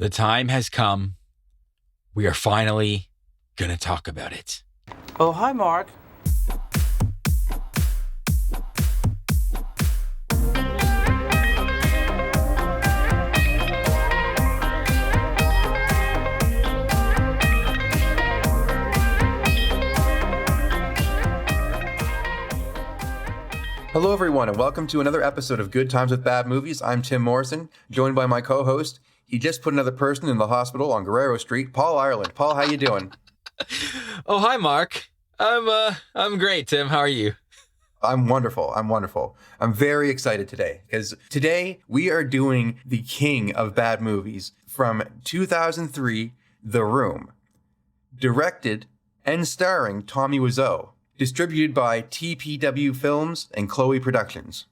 The time has come. We are finally going to talk about it. Oh, hi, Mark. Hello, everyone, and welcome to another episode of Good Times with Bad Movies. I'm Tim Morrison, joined by my co-host. He just put another person in the hospital on Guerrero Street, Paul Ireland. Paul, how you doing? Oh, hi, Mark. I'm great, Tim. How are you? I'm wonderful. I'm very excited today because today we are doing the king of bad movies from 2003, The Room, directed and starring Tommy Wiseau. Distributed by TPW Films and Chloe Productions.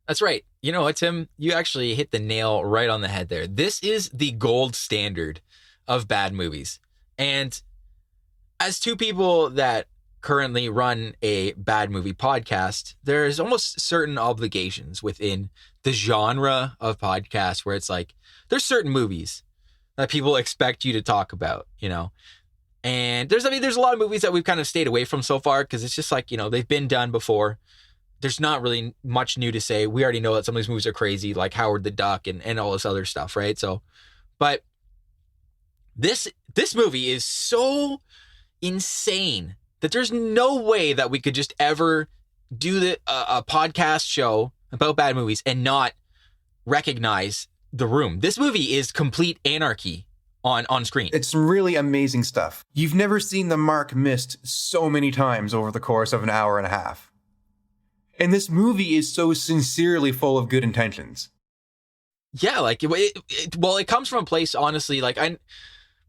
That's right. You know what, Tim? You actually hit the nail right on the head there. This is the gold standard of bad movies. And as two people that currently run a bad movie podcast, there's almost certain obligations within the genre of podcasts where it's like, there's certain movies that people expect you to talk about, you know? And there's a lot of movies that we've kind of stayed away from so far because it's just like, you know, they've been done before. There's not really much new to say. We already know that some of these movies are crazy, like Howard the Duck and all this other stuff, right? So, but this movie is so insane that there's no way that we could just ever do a podcast show about bad movies and not recognize The Room. This movie is complete anarchy on screen. It's some really amazing stuff. You've never seen the mark missed so many times over the course of an hour and a half. And this movie is so sincerely full of good intentions. Yeah, like, it comes from a place, honestly, like, I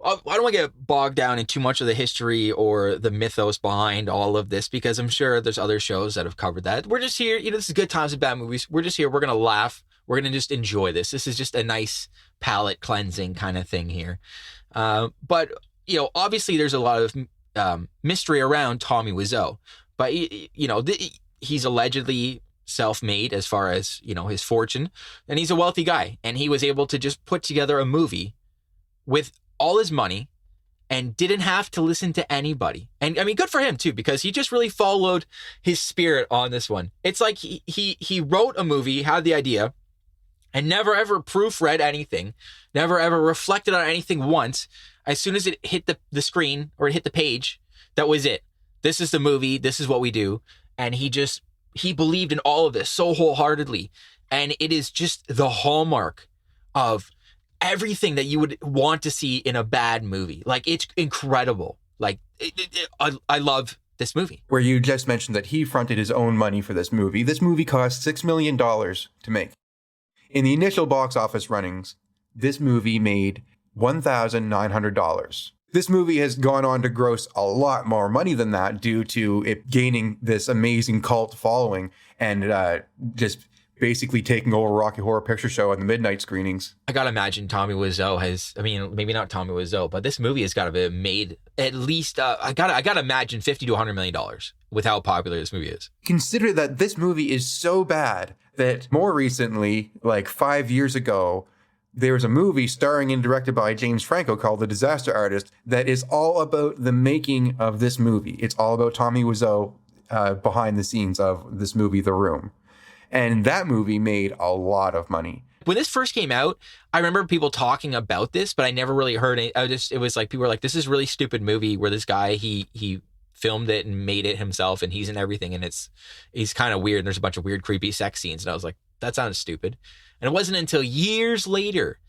don't want to get bogged down in too much of the history or the mythos behind all of this, because I'm sure there's other shows that have covered that. We're just here, you know, this is Good Times with Bad Movies. We're just here, we're going to laugh. We're going to just enjoy this. This is just a nice palate cleansing kind of thing here. But, you know, obviously there's a lot of mystery around Tommy Wiseau. But, you know, he's allegedly self-made as far as, you know, his fortune. And he's a wealthy guy. And he was able to just put together a movie with all his money and didn't have to listen to anybody. And I mean, good for him too, because he just really followed his spirit on this one. It's like he wrote a movie, had the idea, and never ever proofread anything, never ever reflected on anything once. As soon as it hit the screen or it hit the page, that was it. This is the movie. This is what we do. And he believed in all of this so wholeheartedly. And it is just the hallmark of everything that you would want to see in a bad movie. Like, it's incredible. Like, I love this movie. Where you just mentioned that he fronted his own money for this movie. This movie cost $6 million to make. In the initial box office runnings, this movie made $1,900. This movie has gone on to gross a lot more money than that due to it gaining this amazing cult following and just basically taking over Rocky Horror Picture Show and the midnight screenings. I gotta imagine Tommy Wiseau has, I mean, maybe not Tommy Wiseau, but this movie has got to be made at least, I gotta imagine $50 to $100 million with how popular this movie is. Consider that this movie is so bad that more recently, like 5 years ago, there was a movie starring and directed by James Franco called The Disaster Artist that is all about the making of this movie. It's all about Tommy Wiseau behind the scenes of this movie, The Room. And that movie made a lot of money. When this first came out, I remember people talking about this, but I never really heard it. It was like, people were like, this is a really stupid movie where this guy, he filmed it and made it himself and he's in everything. And he's kind of weird. And there's a bunch of weird, creepy sex scenes. And I was like, that sounds stupid. And it wasn't until years later,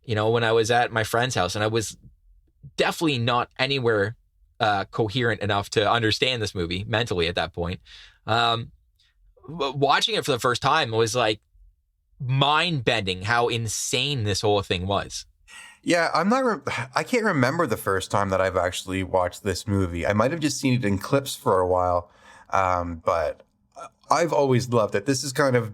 you know, when I was at my friend's house and I was definitely not anywhere coherent enough to understand this movie mentally at that point. Watching it for the first time was like mind-bending how insane this whole thing was. Yeah, I can't remember the first time that I've actually watched this movie. I might have just seen it in clips for a while, but I've always loved it. This has kind of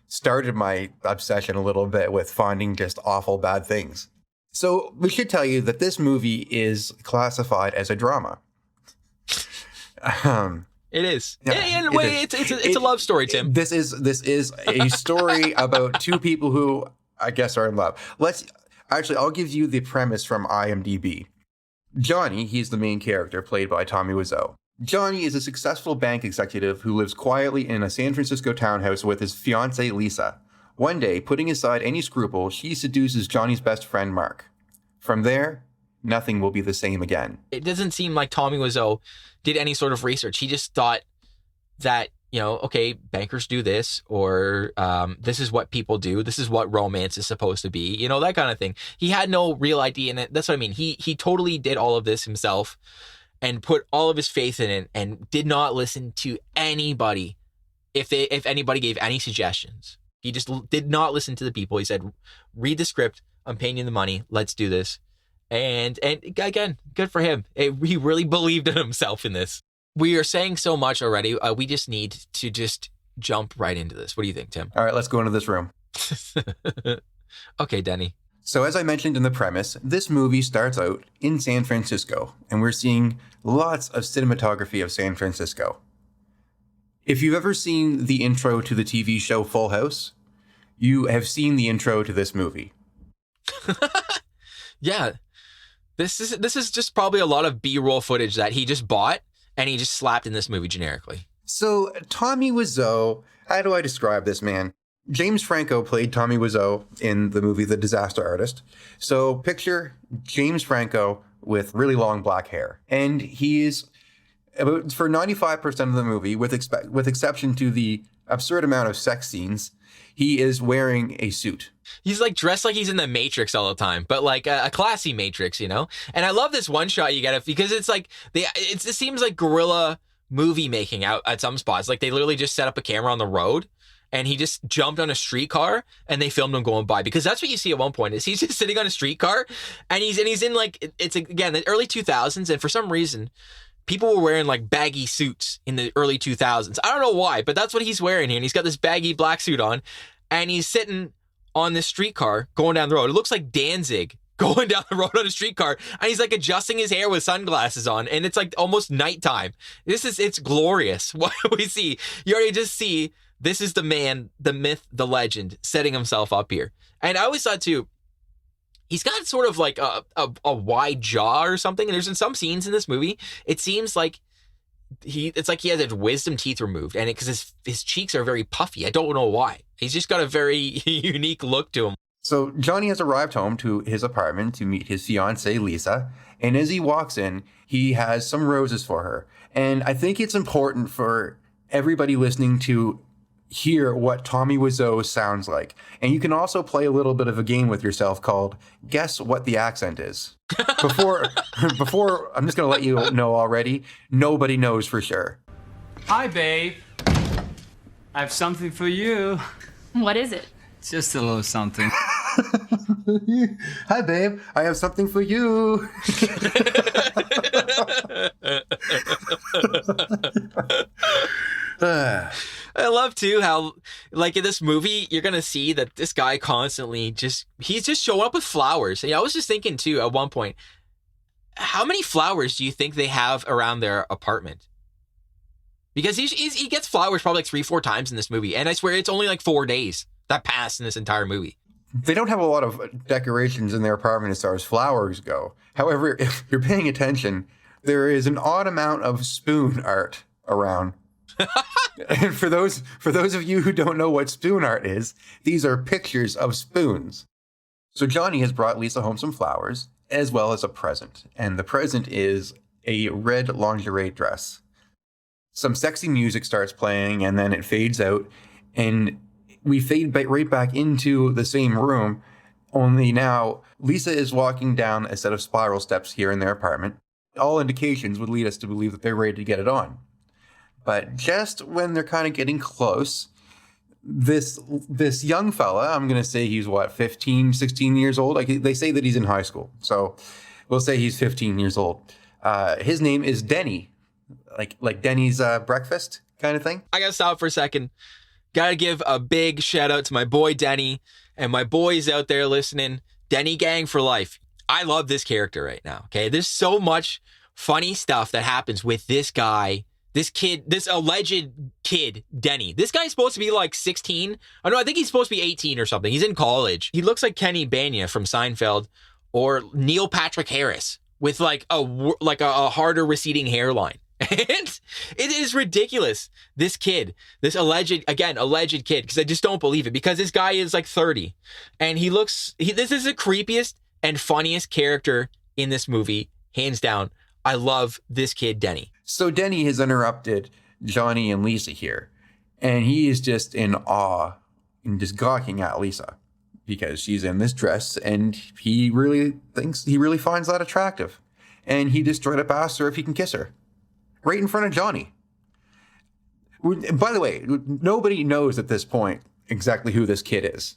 started my obsession a little bit with finding just awful bad things. So we should tell you that this movie is classified as a drama. It is. Yeah, In a way, it's a love story, Tim. This is a story about two people who I guess are in love. Actually, I'll give you the premise from IMDb. Johnny, he's the main character, played by Tommy Wiseau. Johnny is a successful bank executive who lives quietly in a San Francisco townhouse with his fiancée, Lisa. One day, putting aside any scruple, she seduces Johnny's best friend, Mark. From there, nothing will be the same again. It doesn't seem like Tommy Wiseau did any sort of research. He just thought that, okay, bankers do this, or this is what people do. This is what romance is supposed to be, that kind of thing. He had no real idea in it. That's what I mean. He totally did all of this himself and put all of his faith in it and did not listen to anybody if anybody gave any suggestions. He just did not listen to the people. He said, read the script. I'm paying you the money. Let's do this. And again, good for him. He really believed in himself in this. We are saying so much already. We just need to just jump right into this. What do you think, Tim? All right, let's go into this room. Okay, Denny. So as I mentioned in the premise, this movie starts out in San Francisco, and we're seeing lots of cinematography of San Francisco. If you've ever seen the intro to the TV show Full House, you have seen the intro to this movie. Yeah. This is just probably a lot of B-roll footage that he just bought and he just slapped in this movie generically. So Tommy Wiseau, how do I describe this man? James Franco played Tommy Wiseau in the movie The Disaster Artist. So picture James Franco with really long black hair. And he's, for 95% of the movie, with exception to the absurd amount of sex scenes, he is wearing a suit. He's like dressed like he's in the Matrix all the time, but like a classy Matrix, And I love this one shot you get because it's like it seems like guerrilla movie making out at some spots. Like they literally just set up a camera on the road and he just jumped on a streetcar and they filmed him going by, because that's what you see at one point is he's just sitting on a streetcar and he's in like, it's again the early 2000s, and for some reason people were wearing like baggy suits in the early 2000s. I don't know why, but that's what he's wearing here. And he's got this baggy black suit on and he's sitting on this streetcar going down the road. It looks like Danzig going down the road on a streetcar, and he's like adjusting his hair with sunglasses on, and it's like almost nighttime. It's glorious. What we see, you already just see this is the man, the myth, the legend setting himself up here. And I always thought too, he's got sort of like a wide jaw or something. And there's in some scenes in this movie, it seems like it's like he has his wisdom teeth removed, and because his cheeks are very puffy. I don't know why. He's just got a very unique look to him. So Johnny has arrived home to his apartment to meet his fiancée, Lisa. And as he walks in, he has some roses for her. And I think it's important for everybody listening to hear what Tommy Wiseau sounds like. And you can also play a little bit of a game with yourself called Guess What the Accent Is. Before I'm just going to let you know already, nobody knows for sure. Hi, babe. I have something for you. What is it? Just a little something. Hi, babe. I have something for you. I love too how, like in this movie, you're gonna see that this guy constantly he's just showing up with flowers. And I was just thinking too at one point, how many flowers do you think they have around their apartment? Because he gets flowers probably like 3-4 times in this movie, and I swear it's only like 4 days that pass in this entire movie. They don't have a lot of decorations in their apartment as far as flowers go. However, if you're paying attention, there is an odd amount of spoon art around. And for those of you who don't know what spoon art is, these are pictures of spoons. So Johnny has brought Lisa home some flowers as well as a present. And the present is a red lingerie dress. Some sexy music starts playing and then it fades out. And we fade right back into the same room, only now Lisa is walking down a set of spiral steps here in their apartment. All indications would lead us to believe that they're ready to get it on. But just when they're kind of getting close, this young fella, I'm going to say he's 15, 16 years old. They say that he's in high school, so we'll say he's 15 years old. His name is Denny, like Denny's breakfast kind of thing. I got to stop for a second. Got to give a big shout out to my boy Denny and my boys out there listening. Denny gang for life. I love this character right now. Okay, there's so much funny stuff that happens with this guy this alleged kid, Denny. This guy's supposed to be like 16. Oh no, I think he's supposed to be 18 or something. He's in college. He looks like Kenny Bania from Seinfeld or Neil Patrick Harris with like a harder receding hairline. And it is ridiculous. This kid, this alleged kid, because I just don't believe it, because this guy is like 30 and this is the creepiest and funniest character in this movie, hands down. I love this kid, Denny. So Denny has interrupted Johnny and Lisa here, and he is just in awe and just gawking at Lisa because she's in this dress, and he really finds that attractive. And he just straight up asks her if he can kiss her right in front of Johnny. By the way, nobody knows at this point exactly who this kid is.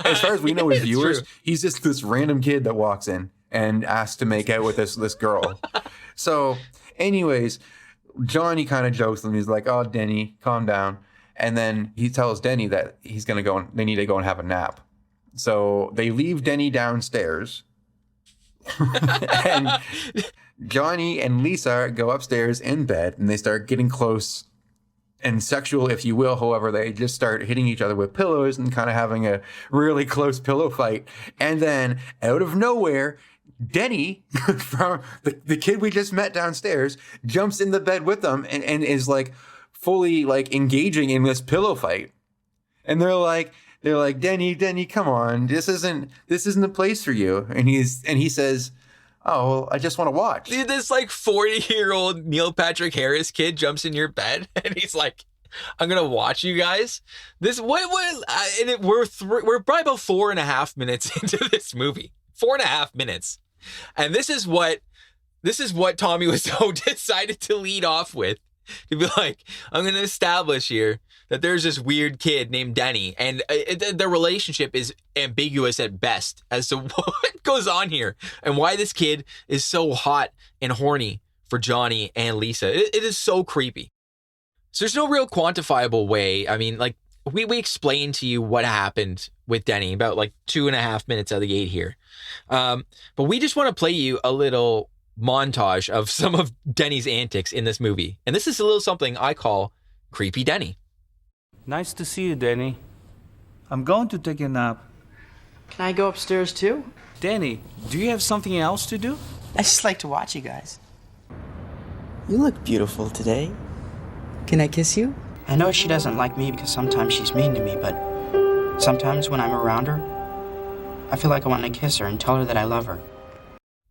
As far as we know as viewers, he's just this random kid that walks in and asks to make out with this girl. So anyways, Johnny kind of jokes and he's like, "Oh, Denny, calm down." And then he tells Denny that they need to go and have a nap. So they leave Denny downstairs. And Johnny and Lisa go upstairs in bed and they start getting close and sexual, if you will. However, they just start hitting each other with pillows and kind of having a really close pillow fight. And then out of nowhere, Denny, from the kid we just met downstairs, jumps in the bed with them and is like fully like engaging in this pillow fight. And they're like, Denny, come on, this isn't the place for you. And he says, "Oh, well, I just want to watch." Dude, this like 40-year-old Neil Patrick Harris kid jumps in your bed and he's like, "I'm gonna watch you guys." We're probably about 4.5 minutes into this movie. 4.5 minutes. And this is what Tommy Wiseau decided to lead off with. To be like, I'm going to establish here that there's this weird kid named Denny, and the relationship is ambiguous at best as to what goes on here and why this kid is so hot and horny for Johnny and Lisa. It is so creepy. So there's no real quantifiable way. I mean, like, we explained to you what happened with Denny about like 2.5 minutes out of the gate here. But we just want to play you a little montage of some of Denny's antics in this movie. And this is a little something I call Creepy Denny. Nice to see you, Denny. I'm going to take a nap. Can I go upstairs too? Denny, do you have something else to do? I just like to watch you guys. You look beautiful today. Can I kiss you? I know she doesn't like me because sometimes she's mean to me, but sometimes when I'm around her, I feel like I want to kiss her and tell her that I love her.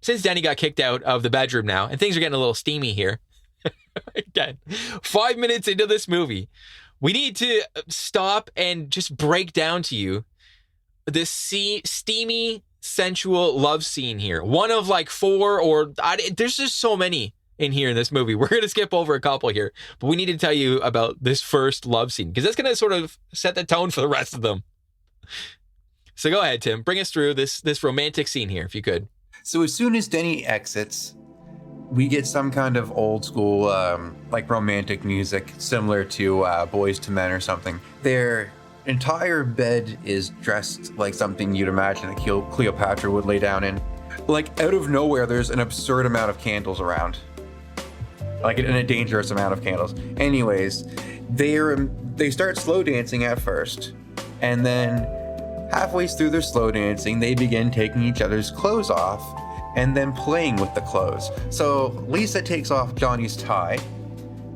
Since Denny got kicked out of the bedroom now, and things are getting a little steamy here, again, 5 minutes into this movie, we need to stop and just break down to you this steamy, sensual love scene here. One of like 4, there's just so many in here in this movie. We're going to skip over a couple here, but we need to tell you about this first love scene because that's going to sort of set the tone for the rest of them. So go ahead, Tim. Bring us through this romantic scene here, if you could. So as soon as Denny exits, we get some kind of old school, like romantic music similar to Boys to Men or something. Their entire bed is dressed like something you'd imagine that Cleopatra would lay down in. Like out of nowhere, there's an absurd amount of candles around. Like a dangerous amount of candles. Anyways, they start slow dancing at first, and then halfway through their slow dancing, they begin taking each other's clothes off and then playing with the clothes. So Lisa takes off Johnny's tie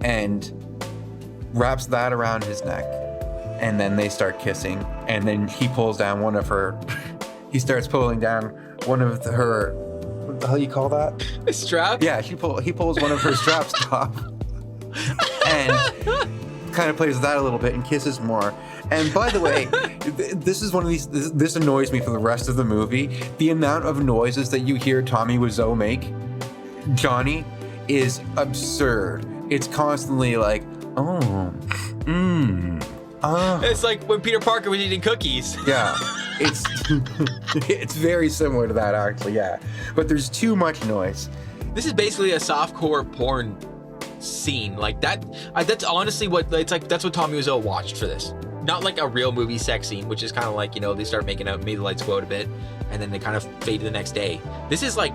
and wraps that around his neck, and then they start kissing, and then he pulls down one of her he starts pulling down one of her, what the hell you call that? A strap? Yeah, he pulls one of her straps off and kind of plays with that a little bit and kisses more. And by the way, this is one of these, this annoys me for the rest of the movie. The amount of noises that you hear Tommy Wiseau make, Johnny, is absurd. It's constantly like, oh, It's like when Peter Parker was eating cookies. Yeah, it's very similar to that actually, yeah. But there's too much noise. This is basically a softcore porn scene. Like that, that's honestly what, it's like, that's what Tommy Wiseau watched for this. Not like a real movie sex scene, which is kind of like, you know, they start making out, maybe the lights go out a bit, and then they kind of fade to the next day. This is like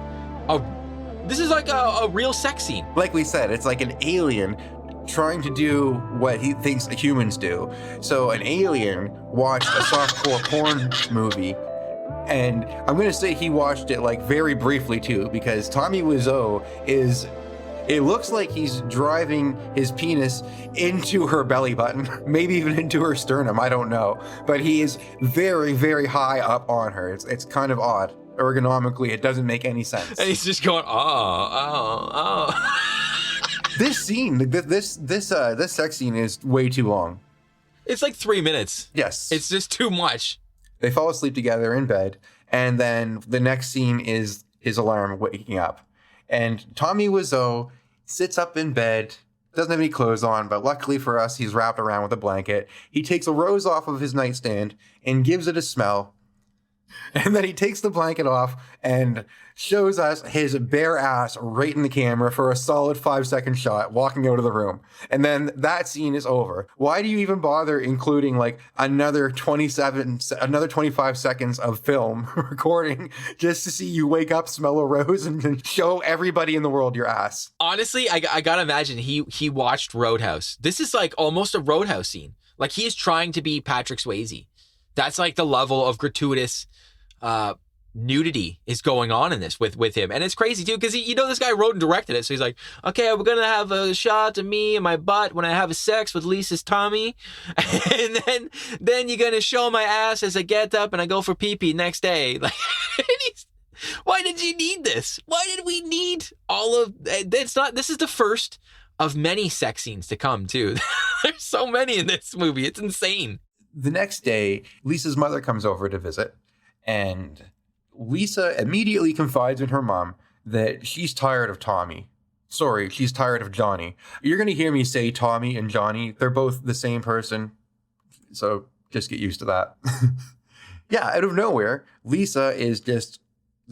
a real sex scene. Like we said, it's like an alien trying to do what he thinks humans do. So an alien watched a softcore porn movie, and I'm going to say he watched it like very briefly too, because Tommy Wiseau it looks like he's driving his penis into her belly button, maybe even into her sternum, I don't know. But he is very, very high up on her. It's kind of odd. Ergonomically, it doesn't make any sense. And he's just going, oh. This scene, this sex scene is way too long. It's like 3 minutes. Yes. It's just too much. They fall asleep together in bed, and then the next scene is his alarm waking up. And Tommy Wiseau sits up in bed, doesn't have any clothes on, but luckily for us, he's wrapped around with a blanket. He takes a rose off of his nightstand and gives it a smell. And then he takes the blanket off and shows us his bare ass right in the camera for a solid 5-second shot, walking out of the room. And then that scene is over. Why do you even bother including like another 25 seconds of film recording just to see you wake up, smell a rose, and show everybody in the world your ass? Honestly, I gotta imagine he watched Roadhouse. This is like almost a Roadhouse scene. Like he is trying to be Patrick Swayze. That's like the level of gratuitous nudity is going on in this with him. And it's crazy too, because this guy wrote and directed it. So he's like, okay, we're going to have a shot of me and my butt when I have sex with Lisa's Tommy. And then you're going to show my ass as I get up and I go for pee-pee next day. Like, why did you need this? Why did we need all of this is the first of many sex scenes to come too. There's so many in this movie. It's insane. The next day, Lisa's mother comes over to visit, and Lisa immediately confides in her mom that she's tired of Tommy. Sorry, she's tired of Johnny. You're going to hear me say Tommy and Johnny. They're both the same person, so just get used to that. Yeah, out of nowhere, Lisa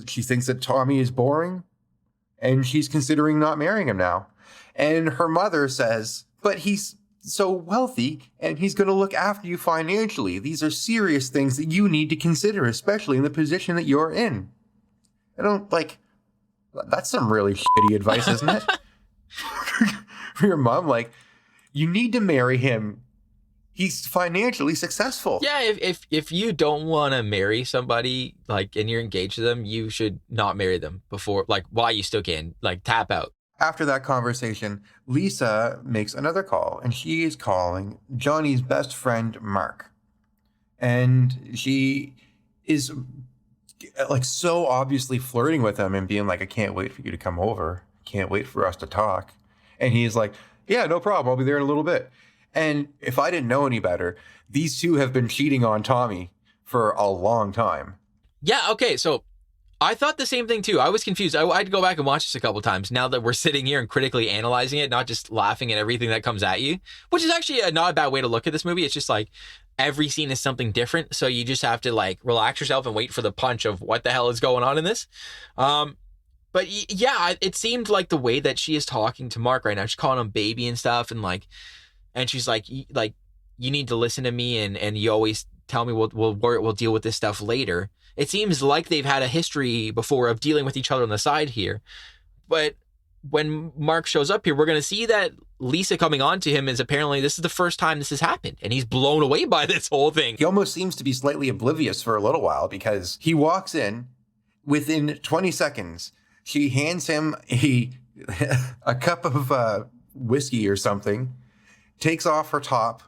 she thinks that Tommy is boring, and she's considering not marrying him now. And her mother says, but he's so wealthy and he's going to look after you financially. These are serious things that you need to consider, especially in the position that you're in. That's some really shitty advice, isn't it? For your mom, you need to marry him. He's financially successful. Yeah, if you don't want to marry somebody, and you're engaged to them, you should not marry them before, while you still can, tap out. After that conversation, Lisa makes another call, and she is calling Johnny's best friend, Mark. And she is so obviously flirting with him and being like, I can't wait for you to come over. Can't wait for us to talk. And he's like, yeah, no problem. I'll be there in a little bit. And if I didn't know any better, these two have been cheating on Tommy for a long time. Yeah, okay, so I thought the same thing too. I was confused. I had to go back and watch this a couple times now that we're sitting here and critically analyzing it, not just laughing at everything that comes at you, which is actually not a bad way to look at this movie. It's just every scene is something different. So you just have to relax yourself and wait for the punch of what the hell is going on in this. But yeah, it seemed like the way that she is talking to Mark right now, she's calling him baby and stuff. And she's like, you need to listen to me. And you always tell me we'll deal with this stuff later. It seems like they've had a history before of dealing with each other on the side here. But when Mark shows up here, we're going to see that Lisa coming on to him is apparently this is the first time this has happened. And he's blown away by this whole thing. He almost seems to be slightly oblivious for a little while because he walks in within 20 seconds. She hands him a cup of whiskey or something, takes off her top.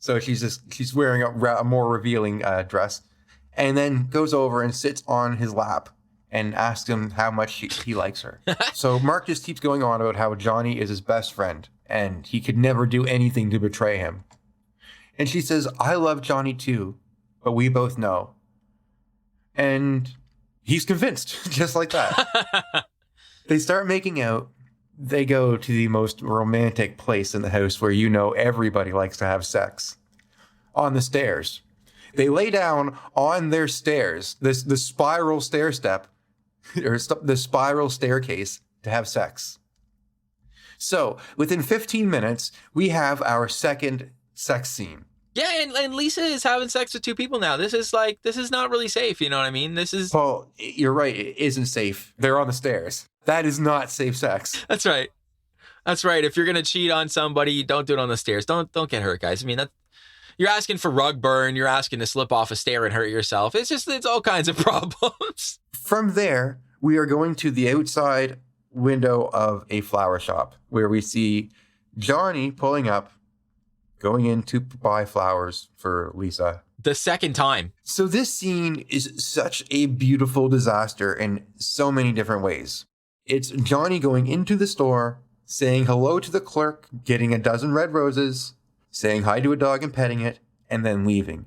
So she's wearing a more revealing dress. And then goes over and sits on his lap and asks him how much he likes her. So Mark just keeps going on about how Johnny is his best friend and he could never do anything to betray him. And she says, I love Johnny too, but we both know. And he's convinced, just like that. They start making out. They go to the most romantic place in the house where everybody likes to have sex. On the stairs. They lay down on their stairs, the spiral stair step, or the spiral staircase to have sex. So within 15 minutes, we have our second sex scene. Yeah, and Lisa is having sex with two people now. This is not really safe. You know what I mean? Paul, you're right. It isn't safe. They're on the stairs. That is not safe sex. That's right. That's right. If you're gonna cheat on somebody, don't do it on the stairs. Don't get hurt, guys. I mean, you're asking for rug burn. You're asking to slip off a stair and hurt yourself. It's all kinds of problems. From there, we are going to the outside window of a flower shop where we see Johnny pulling up, going in to buy flowers for Lisa. The second time. So this scene is such a beautiful disaster in so many different ways. It's Johnny going into the store, saying hello to the clerk, getting a dozen red roses, saying hi to a dog and petting it, and then leaving.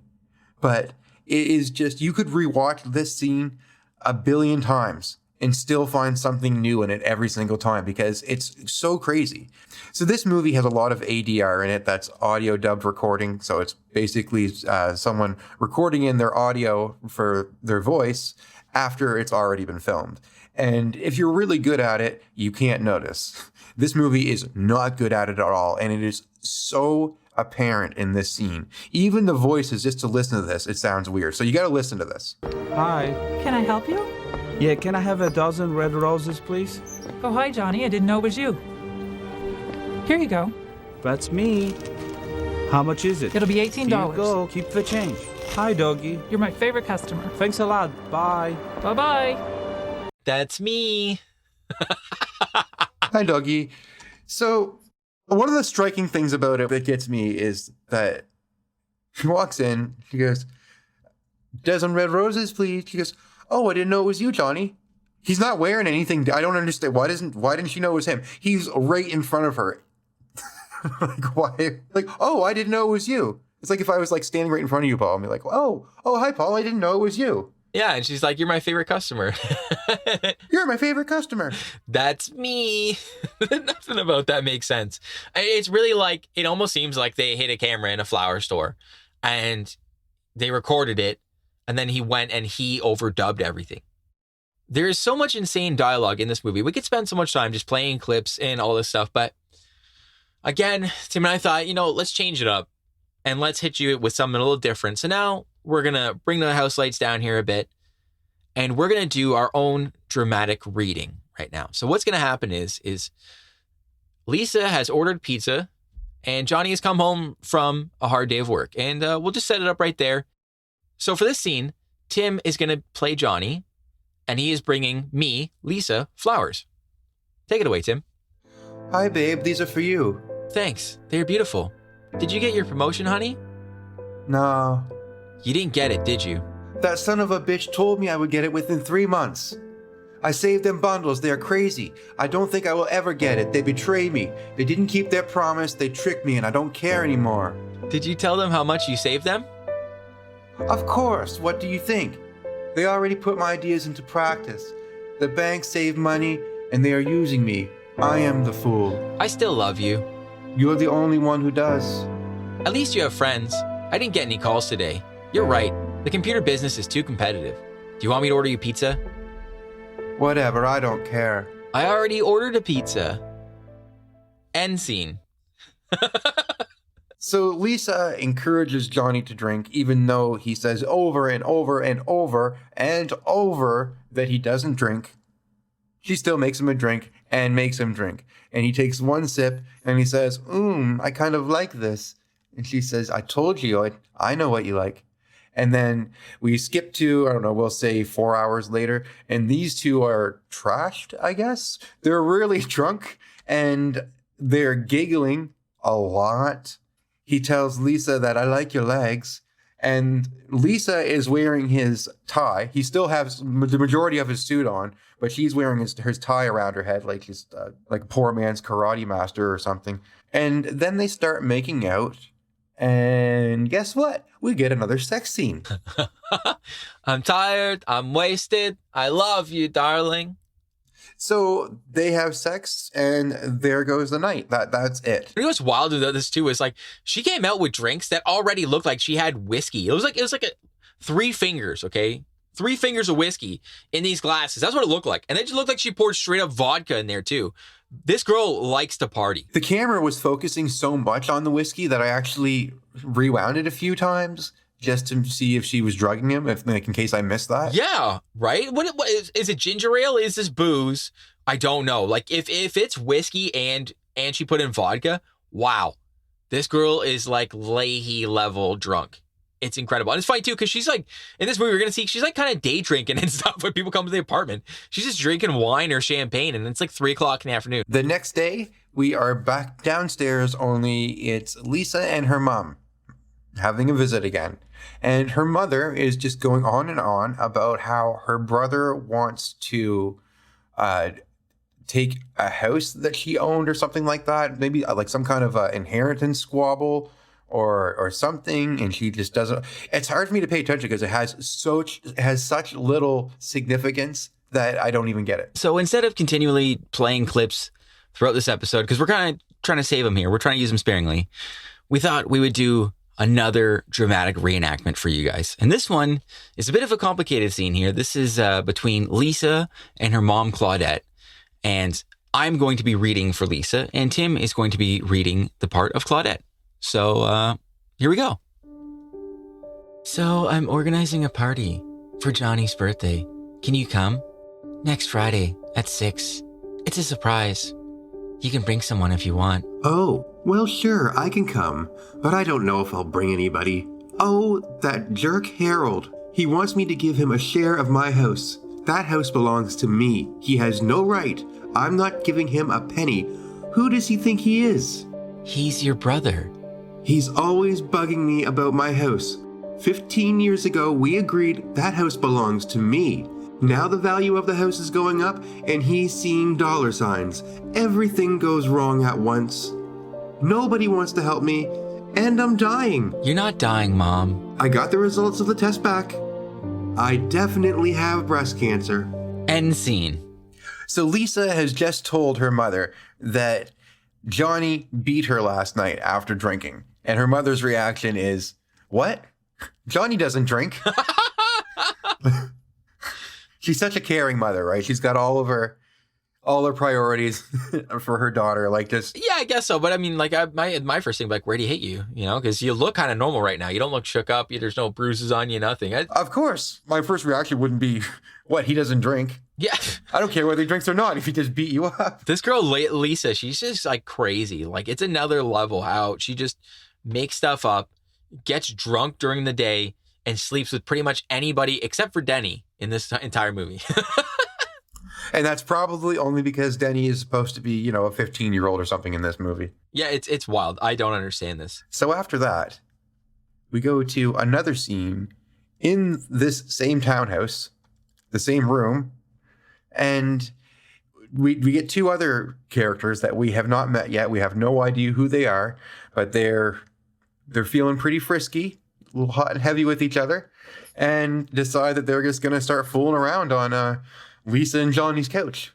But it is just, you could rewatch this scene a billion times and still find something new in it every single time because it's so crazy. So this movie has a lot of ADR in it. That's audio dubbed recording. So it's basically someone recording in their audio for their voice after it's already been filmed. And if you're really good at it, you can't notice. This movie is not good at it at all. And it is so apparent in this scene. Even the voices, just to listen to this, it sounds weird. So you got to listen to this. Hi. Can I help you? Yeah, can I have a dozen red roses, please? Oh, hi, Johnny. I didn't know it was you. Here you go. That's me. How much is it? It'll be $18. Here you go. Keep the change. Hi, doggy. You're my favorite customer. Thanks a lot. Bye. Bye-bye. That's me. Hi, doggy. So one of the striking things about it that gets me is that she walks in, she goes, dozen red roses, please. She goes, oh, I didn't know it was you, Johnny. He's not wearing anything. I don't understand. Why didn't she know it was him? He's right in front of her. Like, why? Like, oh, I didn't know it was you. It's like if I was like standing right in front of you, Paul, and be like, oh, hi, Paul. I didn't know it was you. Yeah, and she's like, you're my favorite customer. You're my favorite customer. That's me. Nothing about that makes sense. It's really like, it almost seems like they hid a camera in a flower store and they recorded it. And then he went and he overdubbed everything. There is so much insane dialogue in this movie. We could spend so much time just playing clips and all this stuff. But again, Tim and I thought, let's change it up and let's hit you with something a little different. So now we're going to bring the house lights down here a bit and we're going to do our own dramatic reading right now. So what's going to happen is Lisa has ordered pizza and Johnny has come home from a hard day of work. And we'll just set it up right there. So for this scene, Tim is going to play Johnny, and he is bringing me, Lisa, flowers. Take it away, Tim. Hi, babe. These are for you. Thanks. They're beautiful. Did you get your promotion, honey? No. You didn't get it, did you? That son of a bitch told me I would get it within 3 months. I saved them bundles. They are crazy. I don't think I will ever get it. They betrayed me. They didn't keep their promise. They tricked me, and I don't care anymore. Did you tell them how much you saved them? Of course. What do you think? They already put my ideas into practice. The bank saved money, and they are using me. I am the fool. I still love you. You're the only one who does. At least you have friends. I didn't get any calls today. You're right. The computer business is too competitive. Do you want me to order you pizza? Whatever, I don't care. I already ordered a pizza. End scene. So Lisa encourages Johnny to drink, even though he says over and over and over and over that he doesn't drink. She still makes him a drink and makes him drink. And he takes one sip and he says, I kind of like this. And she says, I told you, I know what you like. And then we skip to, I don't know, we'll say 4 hours later. And these two are trashed, I guess. They're really drunk and they're giggling a lot. He tells Lisa that I like your legs. And Lisa is wearing his tie. He still has the majority of his suit on, but she's wearing his tie around her head like he's like a poor man's karate master or something. And then they start making out. And guess what? We get another sex scene. I'm tired. I'm wasted. I love you, darling. So they have sex, and there goes the night. That's it. You know what's wild about this too is like she came out with drinks that already looked like she had whiskey. It was like a 3 fingers, okay? 3 fingers of whiskey in these glasses. That's what it looked like. And it just looked like she poured straight up vodka in there too. This girl likes to party. The camera was focusing so much on the whiskey that I actually rewound it a few times just to see if she was drugging him, in case I missed that. Yeah, right? What is it ginger ale? Is this booze? I don't know. Like if it's whiskey and and she put in vodka. Wow. This girl is like Leahy level drunk. It's incredible. And it's funny too, because she's like, in this movie, we're going to see, she's like kind of day drinking and stuff when people come to the apartment. She's just drinking wine or champagne, and it's like 3 o'clock in the afternoon. The next day, we are back downstairs, only it's Lisa and her mom having a visit again. And her mother is just going on and on about how her brother wants to take a house that she owned or something like that. Maybe like some kind of inheritance squabble or something. And she just doesn't. It's hard for me to pay attention because it has such little significance that I don't even get it. So instead of continually playing clips throughout this episode, because we're kind of trying to save them here, we're trying to use them sparingly, we thought we would do another dramatic reenactment for you guys. And this one is a bit of a complicated scene here. This is between Lisa and her mom, Claudette. And I'm going to be reading for Lisa, and Tim is going to be reading the part of Claudette. So here we go. So I'm organizing a party for Johnny's birthday. Can you come? Next Friday at 6. It's a surprise. You can bring someone if you want. Oh, well, sure, I can come, but I don't know if I'll bring anybody. Oh, that jerk Harold. He wants me to give him a share of my house. That house belongs to me. He has no right. I'm not giving him a penny. Who does he think he is? He's your brother. He's always bugging me about my house. 15 years ago, we agreed that house belongs to me. Now the value of the house is going up, and he's seeing dollar signs. Everything goes wrong at once. Nobody wants to help me, and I'm dying. You're not dying, Mom. I got the results of the test back. I definitely have breast cancer. End scene. So Lisa has just told her mother that Johnny beat her last night after drinking. And her mother's reaction is, what? Johnny doesn't drink. She's such a caring mother, right? She's got all her priorities for her daughter. Like just, Yeah, I guess so. But I mean, like my first thing, like, where do you hate you? You know, because you look kind of normal right now. You don't look shook up. There's no bruises on you, nothing. of course, my first reaction wouldn't be, what, he doesn't drink. Yeah. I don't care whether he drinks or not if he just beat you up. This girl, Lisa, she's just like crazy. Like it's another level how she just makes stuff up, gets drunk during the day, and sleeps with pretty much anybody except for Denny in this entire movie. And that's probably only because Denny is supposed to be, a 15-year-old or something in this movie. Yeah, it's wild. I don't understand this. So after that, we go to another scene in this same townhouse, the same room, and we get two other characters that we have not met yet. We have no idea who they are, but they're feeling pretty frisky, a little hot and heavy with each other, and decide that they're just going to start fooling around on Lisa and Johnny's couch.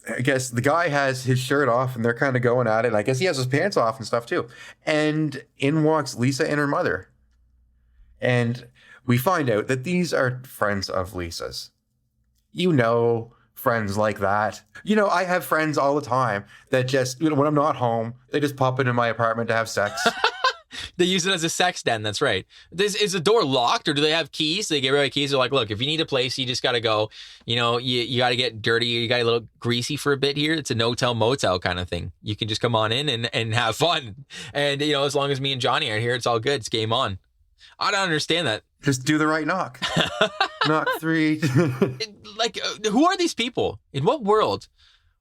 I guess the guy has his shirt off and they're kind of going at it. I guess he has his pants off and stuff too. And in walks Lisa and her mother. And we find out that these are friends of Lisa's. Friends like that. I have friends all the time that just, when I'm not home, they just pop into my apartment to have sex. They use it as a sex den. That's right. Is the door locked or do they have keys? They get rid of keys. They're like, look, if you need a place, you just got to go. You got to get dirty. You got a little greasy for a bit here. It's a no-tell motel kind of thing. You can just come on in and have fun. And, as long as me and Johnny are here, it's all good. It's game on. I don't understand that. Just do the right knock. Knock 3. Who are these people? In what world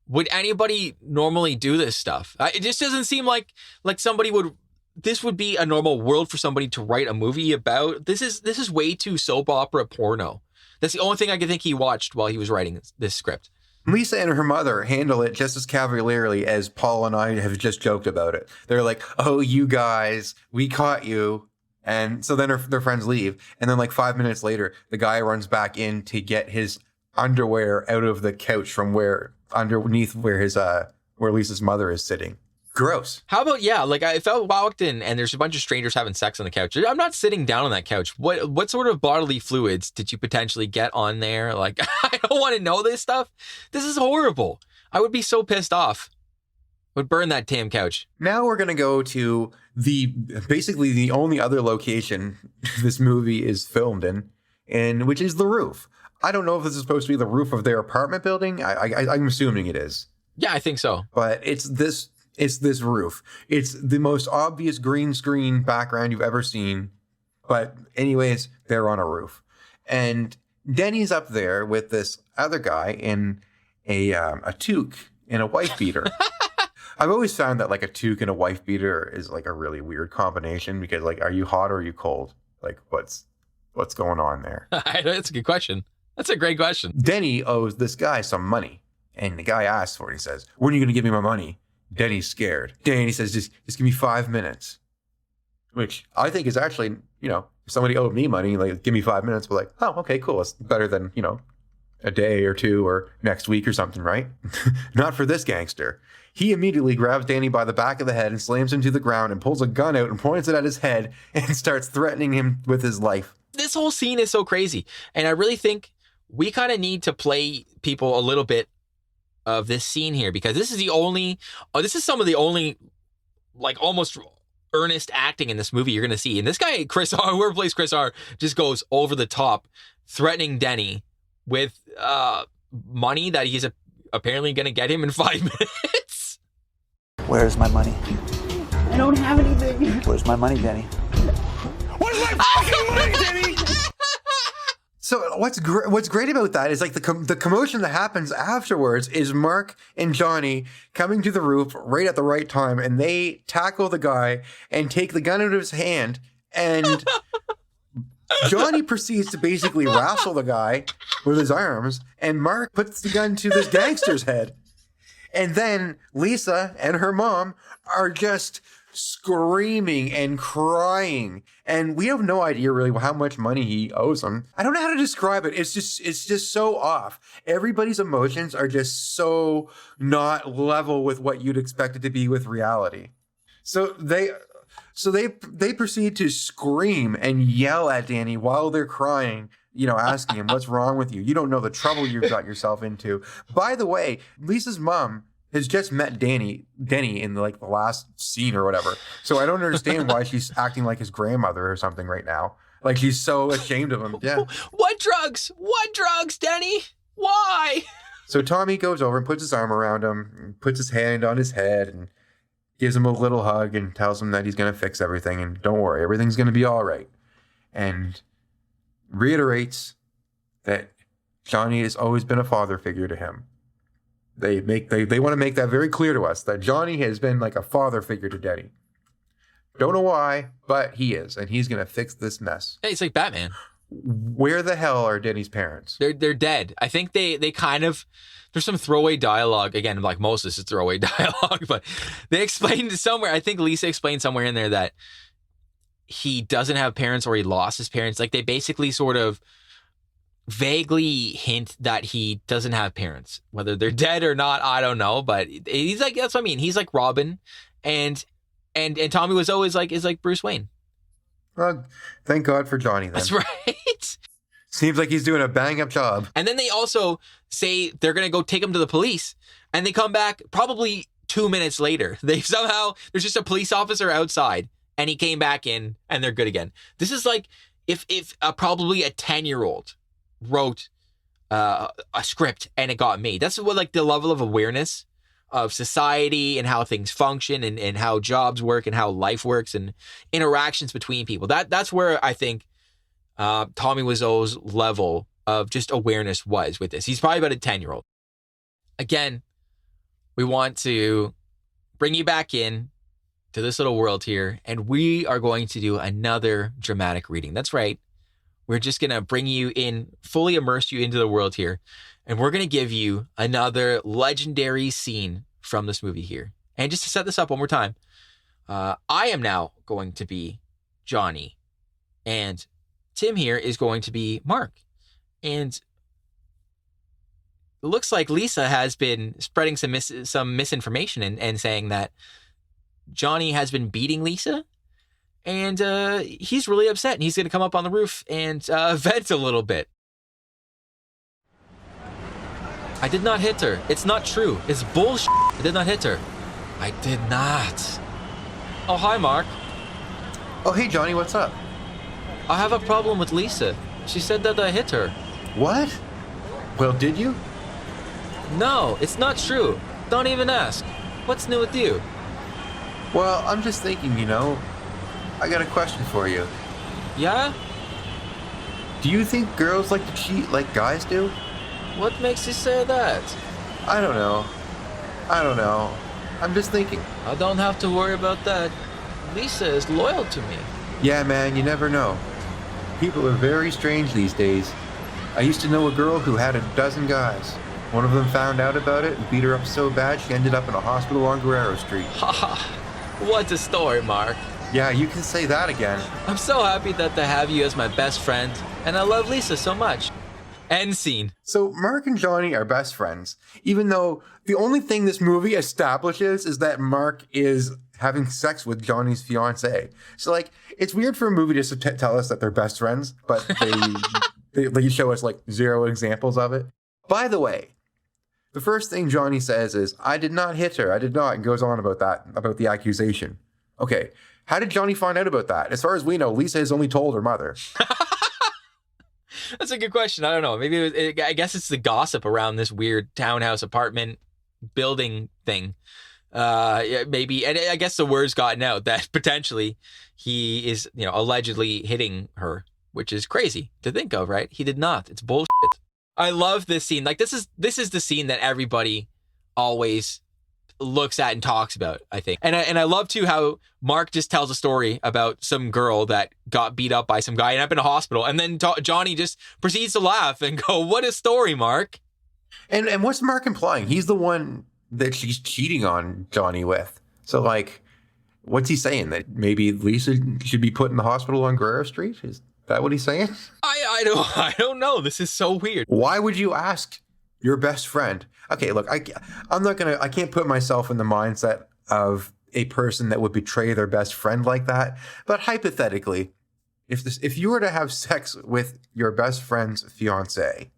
would anybody normally do this stuff? It just doesn't seem like somebody would. This would be a normal world for somebody to write a movie about. This is way too soap opera porno. That's the only thing I could think he watched while he was writing this script. Lisa and her mother handle it just as cavalierly as Paul and I have just joked about it. They're like, oh, you guys, we caught you. And so then their friends leave. And then 5 minutes later, the guy runs back in to get his underwear out of the couch from underneath where Lisa's mother is sitting. Gross. How about, if I walked in and there's a bunch of strangers having sex on the couch, I'm not sitting down on that couch. What sort of bodily fluids did you potentially get on there? I don't want to know this stuff. This is horrible. I would be so pissed off. Would burn that damn couch. Now we're going to go to basically the only other location this movie is filmed in, which is the roof. I don't know if this is supposed to be the roof of their apartment building. I'm assuming it is. Yeah, I think so. But it's this It's this roof. It's the most obvious green screen background you've ever seen. But anyways, they're on a roof. And Denny's up there with this other guy in a toque and a wife beater. I've always found that like a toque and a wife beater is like a really weird combination because like, are you hot or are you cold? Like what's going on there? That's a good question. That's a great question. Denny owes this guy some money. And the guy asks for it. He says, when are you going to give me my money? Denny's scared. Denny says, just give me 5 minutes. Which I think is actually, you know, if somebody owed me money, like, give me 5 minutes. We're like, oh, okay, cool. It's better than, you know, a day or two or next week or something, right? Not for this gangster. He immediately grabs Danny by the back of the head and slams him to the ground and pulls a gun out and points it at his head and starts threatening him with his life. This whole scene is so crazy. And I really think we kind of need to play people a little bit of this scene here because this is some of the only like almost earnest acting in this movie you're going to see. And this guy, Chris R., whoever plays Chris R., just goes over the top threatening Denny with money that he's apparently going to get him in 5 minutes. Where's my money? I don't have anything. Where's my money, Denny? Where's my fucking money, Denny? So what's great about that is like the commotion that happens afterwards is Mark and Johnny coming to the roof right at the right time, and they tackle the guy and take the gun out of his hand, and Johnny proceeds to basically wrestle the guy with his arms, and Mark puts the gun to this gangster's head, and then Lisa and her mom are just screaming and crying, and we have no idea really how much money he owes them. I don't know how to describe it. It's just so off. Everybody's emotions are just so not level with what you'd expect it to be with reality. So they proceed to scream and yell at Danny while they're crying, you know, asking him, what's wrong with you? You don't know the trouble you've got yourself into. By the way, Lisa's mom has just met Denny in like the last scene or whatever. So I don't understand why she's acting like his grandmother or something right now. Like she's so ashamed of him. Yeah. What drugs? What drugs, Denny? Why? So Tommy goes over and puts his arm around him, and puts his hand on his head and gives him a little hug and tells him that he's going to fix everything and don't worry, everything's going to be all right. And reiterates that Johnny has always been a father figure to him. They want to make that very clear to us that Johnny has been like a father figure to Denny. Don't know why, but he is, and he's gonna fix this mess. Hey, it's like Batman. Where the hell are Denny's parents? They're dead. I think they kind of, there's some throwaway dialogue. Again, like most of this is throwaway dialogue, but they explained somewhere, I think Lisa explained somewhere in there that he doesn't have parents or he lost his parents. Like they basically sort of vaguely hint that he doesn't have parents. Whether they're dead or not, I don't know. But he's like, that's what I mean. He's like Robin, and Tommy Wiseau is like Bruce Wayne. Well, thank God for Johnny then. That's right. Seems like he's doing a bang up job. And then they also say they're gonna go take him to the police, and they come back probably 2 minutes later. They somehow there's just a police officer outside, and he came back in, and they're good again. This is like if probably a 10-year-old wrote a script and it got made. That's what like the level of awareness of society and how things function and how jobs work and how life works and interactions between people. That's where I think Tommy Wiseau's level of just awareness was with this. He's probably about a 10-year-old. Again, we want to bring you back in to this little world here, and we are going to do another dramatic reading. That's right. We're just going to bring you in, fully immerse you into the world here. And we're going to give you another legendary scene from this movie here. And just to set this up one more time, I am now going to be Johnny. And Tim here is going to be Mark. And it looks like Lisa has been spreading some misinformation and saying that Johnny has been beating Lisa. And he's really upset, and he's going to come up on the roof and vent a little bit. I did not hit her. It's not true. It's bullshit. I did not hit her. I did not. Oh, hi, Mark. Oh, hey, Johnny, what's up? I have a problem with Lisa. She said that I hit her. What? Well, did you? No, it's not true. Don't even ask. What's new with you? Well, I'm just thinking, I got a question for you. Yeah? Do you think girls like to cheat like guys do? What makes you say that? I don't know. I'm just thinking. I don't have to worry about that. Lisa is loyal to me. Yeah, man, you never know. People are very strange these days. I used to know a girl who had 12 guys. One of them found out about it and beat her up so bad she ended up in a hospital on Guerrero Street. Haha, what a story, Mark. Yeah, you can say that again. I'm so happy that I have you as my best friend, and I love Lisa so much. End scene. So Mark and Johnny are best friends, even though the only thing this movie establishes is that Mark is having sex with Johnny's fiance. So like, it's weird for a movie just to tell us that they're best friends, but they show us like 0 examples of it. By the way, the first thing Johnny says is, "I did not hit her. I did not," and goes on about the accusation. Okay, how did Johnny find out about that? As far as we know, Lisa has only told her mother. That's a good question. I don't know. Maybe I guess it's the gossip around this weird townhouse apartment building thing. Yeah, maybe. And I guess the word's gotten out that potentially he is, allegedly hitting her, which is crazy to think of, right? He did not. It's bullshit. I love this scene. Like, this is the scene that everybody always looks at and talks about, I think. And I love too how Mark just tells a story about some girl that got beat up by some guy and up in a hospital, and then Johnny just proceeds to laugh and go, "What a story, Mark." And what's Mark implying? He's the one that she's cheating on Johnny with. So like, what's he saying? That maybe Lisa should be put in the hospital on Guerrero Street? Is that what he's saying? I don't know. This is so weird. Why would you ask your best friend? Okay, look, I can't put myself in the mindset of a person that would betray their best friend like that. But hypothetically, if you were to have sex with your best friend's fiance,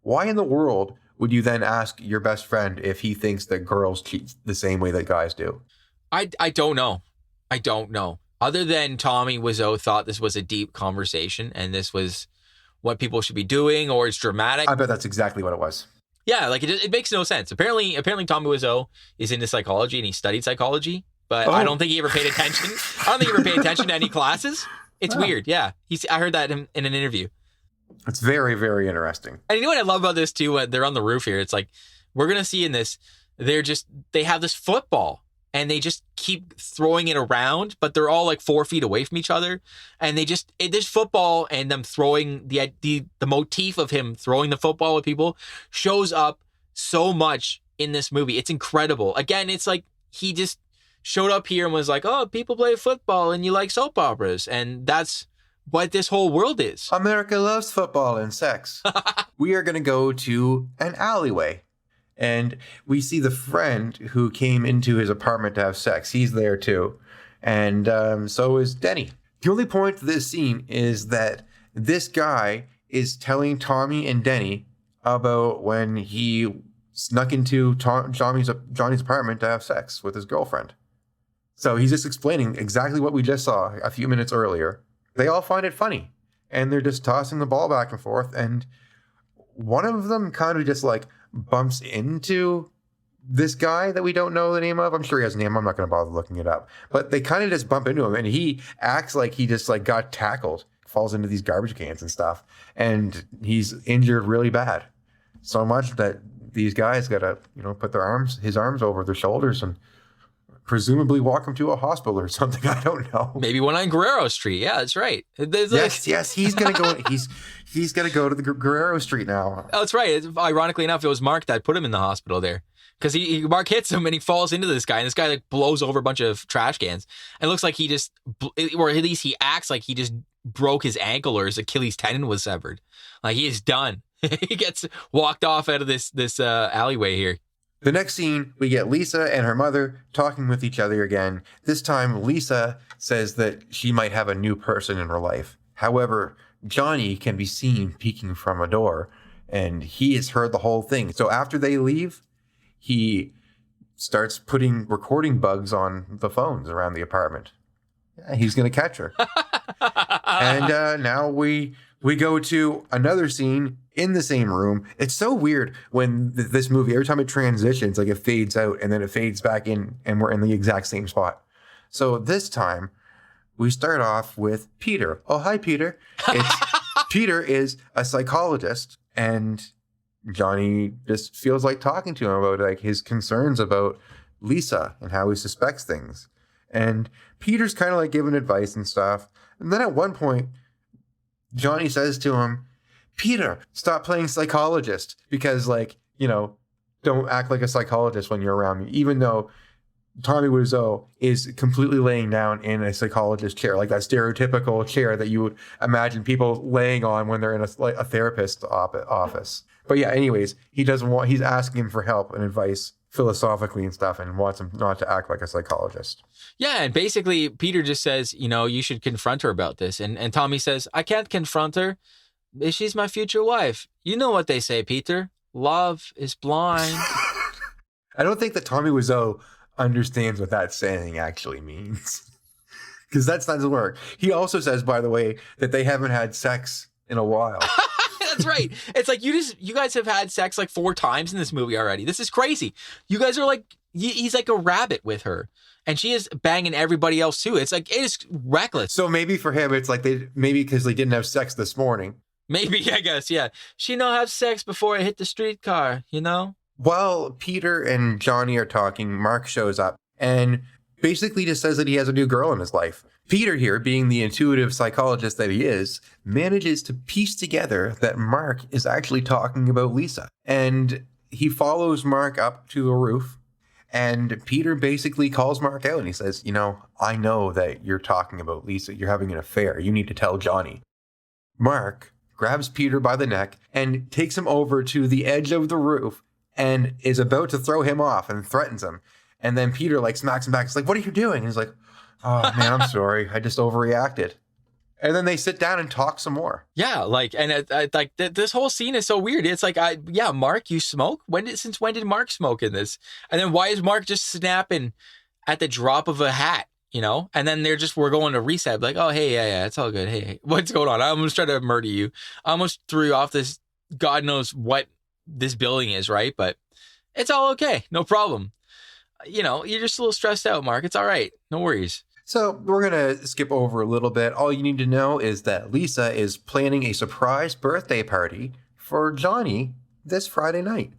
why in the world would you then ask your best friend if he thinks that girls cheat the same way that guys do? I don't know. I don't know. Other than Tommy Wiseau thought this was a deep conversation and this was what people should be doing, or it's dramatic. I bet that's exactly what it was. Yeah, like it makes no sense. Apparently Tommy Wiseau is into psychology and he studied psychology, but I don't think he ever paid attention. I don't think he ever paid attention to any classes. It's weird. Yeah, I heard that in an interview. It's very, very interesting. And you know what I love about this too? They're on the roof here. It's like, we're gonna see in this, they have this football and they just keep throwing it around, but they're all like 4 feet away from each other. And this football and them throwing the motif of him throwing the football at people shows up so much in this movie. It's incredible. Again, it's like he just showed up here and was like, "Oh, people play football and you like soap operas." And that's what this whole world is. America loves football and sex. We are going to go to an alleyway. And we see the friend who came into his apartment to have sex. He's there too. And so is Denny. The only point to this scene is that this guy is telling Tommy and Denny about when he snuck into Johnny's apartment to have sex with his girlfriend. So he's just explaining exactly what we just saw a few minutes earlier. They all find it funny. And they're just tossing the ball back and forth. And one of them kind of just like bumps into this guy that we don't know the name of. I'm sure he has a name. I'm not going to bother looking it up. But they kind of just bump into him, and he acts like he just like got tackled, falls into these garbage cans and stuff, and he's injured really bad, so much that these guys got to put his arms over their shoulders and presumably walk him to a hospital or something. I don't know. Maybe one on Guerrero Street. Yeah, that's right. Yes. He's gonna go. He's gonna go to the Guerrero Street now. Oh, that's right. Ironically enough, it was Mark that put him in the hospital there, because Mark hits him and he falls into this guy, and this guy like blows over a bunch of trash cans. And it looks like he just, or at least he acts like he just broke his ankle or his Achilles tendon was severed. Like, he is done. He gets walked off out of this alleyway here. The next scene, we get Lisa and her mother talking with each other again. This time, Lisa says that she might have a new person in her life. However, Johnny can be seen peeking from a door, and he has heard the whole thing. So after they leave, he starts putting recording bugs on the phones around the apartment. Yeah, he's going to catch her. And now we go to another scene in the same room. It's so weird when this movie, every time it transitions, like it fades out and then it fades back in and we're in the exact same spot. So this time we start off with Peter. Oh, hi, Peter. Peter is a psychologist, and Johnny just feels like talking to him about like his concerns about Lisa and how he suspects things. And Peter's kind of like giving advice and stuff. And then at one point, Johnny says to him, Peter, stop playing psychologist because, like, you know, don't act like a psychologist when you're around me, even though Tommy Wiseau is completely laying down in a psychologist chair, like that stereotypical chair that you would imagine people laying on when they're in a therapist's office. But yeah, anyways, he's asking him for help and advice philosophically and stuff and wants him not to act like a psychologist. Yeah, and basically Peter just says, you know, you should confront her about this. And Tommy says, I can't confront her. She's my future wife. You know what they say, Peter. Love is blind. I don't think that Tommy Wiseau understands what that saying actually means. Because that doesn't work. He also says, by the way, that they haven't had sex in a while. That's right. It's like you guys have had sex like 4 times in this movie already. This is crazy. You guys are like, he's like a rabbit with her. And she is banging everybody else too. It's like, it is reckless. So maybe for him, it's like maybe because they didn't have sex this morning. Maybe, I guess, yeah. She know have sex before I hit the streetcar, you know? While Peter and Johnny are talking, Mark shows up and basically just says that he has a new girl in his life. Peter here, being the intuitive psychologist that he is, manages to piece together that Mark is actually talking about Lisa. And he follows Mark up to the roof, and Peter basically calls Mark out and he says, you know, I know that you're talking about Lisa. You're having an affair. You need to tell Johnny. Mark grabs Peter by the neck and takes him over to the edge of the roof and is about to throw him off and threatens him. And then Peter like smacks him back. It's like, what are you doing? And he's like, oh man, I'm sorry. I just overreacted. And then they sit down and talk some more. Yeah, like, and this whole scene is so weird. It's like, Mark, you smoke? Since when did Mark smoke in this? And then why is Mark just snapping at the drop of a hat? You know, and then we're going to reset. Like, oh, hey, yeah, it's all good. Hey, what's going on? I almost tried to murder you. I almost threw you off this, God knows what this building is, right? But it's all okay. No problem. You know, you're just a little stressed out, Mark. It's all right. No worries. So we're going to skip over a little bit. All you need to know is that Lisa is planning a surprise birthday party for Johnny this Friday night.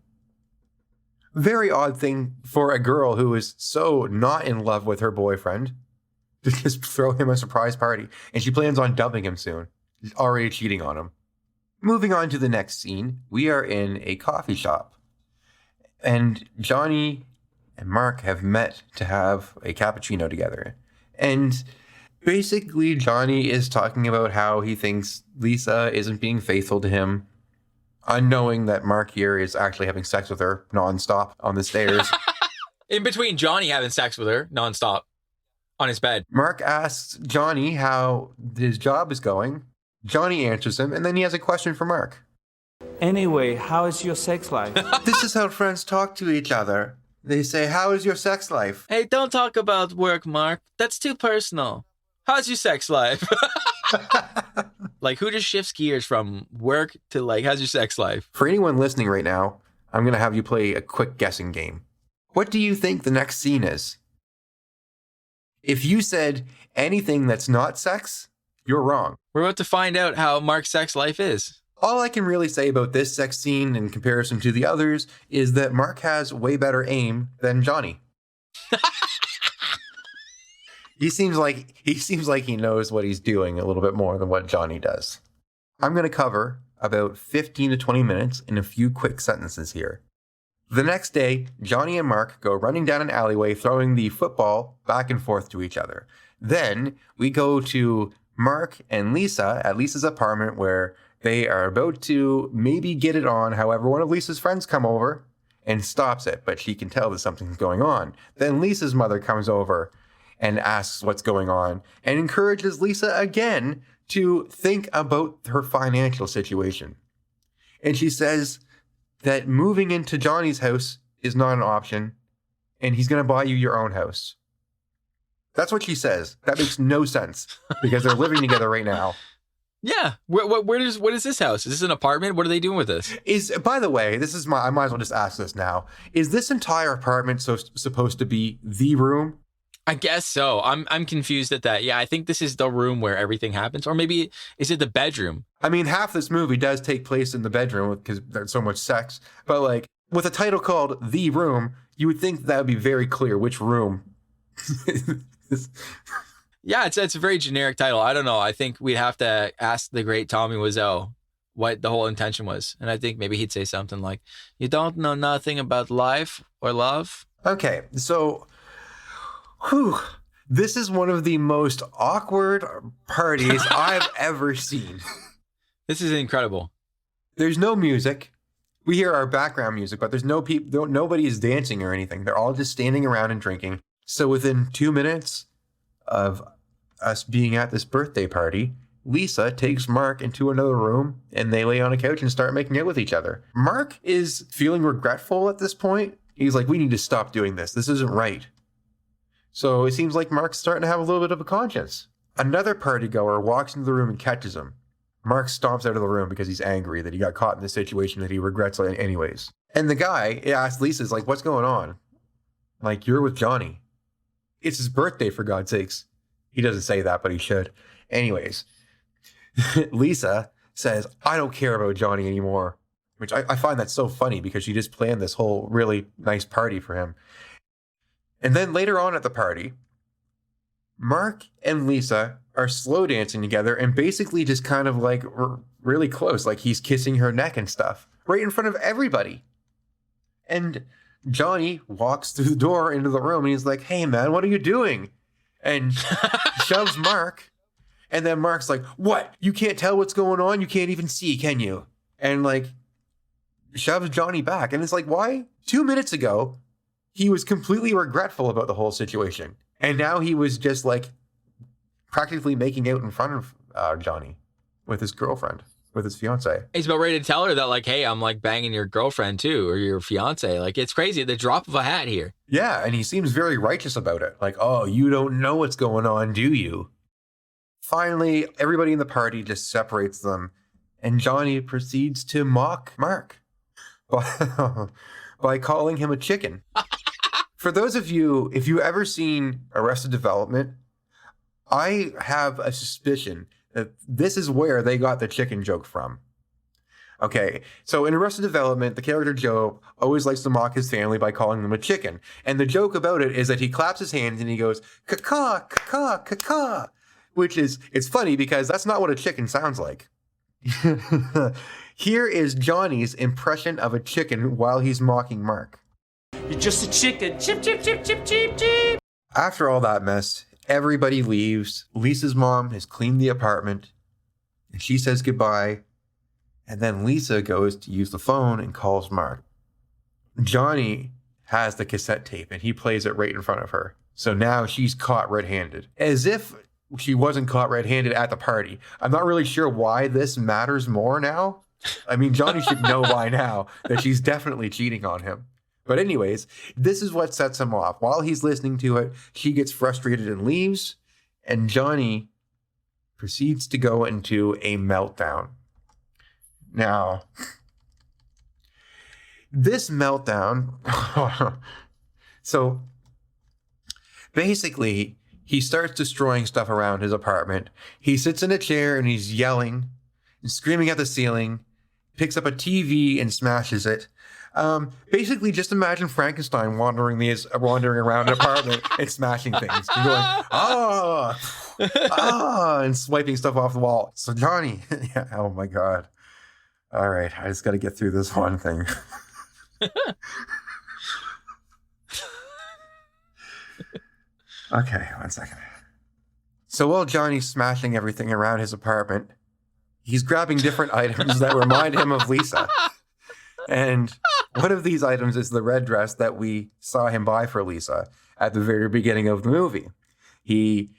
Very odd thing for a girl who is so not in love with her boyfriend to just throw him a surprise party. And she plans on dumping him soon. She's already cheating on him. Moving on to the next scene, we are in a coffee shop. And Johnny and Mark have met to have a cappuccino together. And basically, Johnny is talking about how he thinks Lisa isn't being faithful to him, unknowing that Mark here is actually having sex with her nonstop on the stairs. In between Johnny having sex with her nonstop on his bed. Mark asks Johnny how his job is going. Johnny answers him, and then he has a question for Mark. Anyway, how is your sex life? This is how friends talk to each other. They say, how is your sex life? Hey, don't talk about work, Mark. That's too personal. How's your sex life? Like, who just shifts gears from work to, like, how's your sex life? For anyone listening right now, I'm going to have you play a quick guessing game. What do you think the next scene is? If you said anything that's not sex, you're wrong. We're about to find out how Mark's sex life is. All I can really say about this sex scene in comparison to the others is that Mark has way better aim than Johnny. He seems like he knows what he's doing a little bit more than what Johnny does. I'm going to cover about 15 to 20 minutes in a few quick sentences here. The next day, Johnny and Mark go running down an alleyway, throwing the football back and forth to each other. Then we go to Mark and Lisa at Lisa's apartment, where they are about to maybe get it on. However, one of Lisa's friends come over and stops it, but she can tell that something's going on. Then Lisa's mother comes over and asks what's going on and encourages Lisa again to think about her financial situation. And she says that moving into Johnny's house is not an option, and he's going to buy you your own house. That's what she says. That makes no sense because they're living together right now. Yeah. What is this house? Is this an apartment? What are they doing with this? By the way, I might as well just ask this now. Is this entire apartment supposed to be the room? I guess so. I'm confused at that. Yeah, I think this is the room where everything happens. Or maybe, is it the bedroom? I mean, half this movie does take place in the bedroom because there's so much sex. But like, with a title called The Room, you would think that would be very clear which room. Yeah, it's a very generic title. I don't know. I think we'd have to ask the great Tommy Wiseau what the whole intention was. And I think maybe he'd say something like, "You don't know nothing about life or love." Okay, so this is one of the most awkward parties I've ever seen. This is incredible. There's no music. We hear our background music, but there's no people. Nobody is dancing or anything. They're all just standing around and drinking. So within 2 minutes of us being at this birthday party, Lisa takes Mark into another room and they lay on a couch and start making out with each other. Mark is feeling regretful at this point. He's like, we need to stop doing this. This isn't right. So it seems like Mark's starting to have a little bit of a conscience. Another party goer walks into the room and catches him. Mark stomps out of the room because he's angry that he got caught in this situation that he regrets anyways. And the guy asks Lisa, like, what's going on? Like, you're with Johnny. It's his birthday, for God's sakes. He doesn't say that, but he should. Anyways, Lisa says, I don't care about Johnny anymore, which I find that so funny because she just planned this whole really nice party for him. And then later on at the party, Mark and Lisa are slow dancing together and basically just kind of like really close, like he's kissing her neck and stuff right in front of everybody. And Johnny walks through the door into the room and he's like, hey man, what are you doing? And shoves Mark. And then Mark's like, what? You can't tell what's going on? You can't even see, can you? And like shoves Johnny back. And it's like, why? 2 minutes ago, he was completely regretful about the whole situation. And now he was just like practically making out in front of Johnny with his girlfriend, with his fiance. He's about ready to tell her that, like, hey, I'm like banging your girlfriend too, or your fiance. Like, it's crazy. The drop of a hat here. Yeah. And he seems very righteous about it. Like, oh, you don't know what's going on, do you? Finally, everybody in the party just separates them. And Johnny proceeds to mock Mark by calling him a chicken. For those of you, if you've ever seen Arrested Development, I have a suspicion that this is where they got the chicken joke from. Okay, so in Arrested Development, the character Joe always likes to mock his family by calling them a chicken. And the joke about it is that he claps his hands and he goes, caw, caw, caw, which is, it's funny because that's not what a chicken sounds like. Here is Johnny's impression of a chicken while he's mocking Mark. You're just a chicken. Chip, chip, chip, chip, chip, chip. After all that mess, everybody leaves. Lisa's mom has cleaned the apartment and she says goodbye. And then Lisa goes to use the phone and calls Mark. Johnny has the cassette tape and he plays it right in front of her. So now she's caught red-handed. As if she wasn't caught red-handed at the party. I'm not really sure why this matters more now. I mean, Johnny should know by now that she's definitely cheating on him. But anyways, this is what sets him off. While he's listening to it, she gets frustrated and leaves. And Johnny proceeds to go into a meltdown. Now, this meltdown, so basically, he starts destroying stuff around his apartment. He sits in a chair and he's yelling and screaming at the ceiling, picks up a TV and smashes it. Basically, just imagine Frankenstein wandering around an apartment and smashing things and going, and swiping stuff off the wall. So Johnny, yeah, oh my God. All right, I just got to get through this one thing. Okay, 1 second. So while Johnny's smashing everything around his apartment, he's grabbing different items that remind him of Lisa. And one of these items is the red dress that we saw him buy for Lisa at the very beginning of the movie. He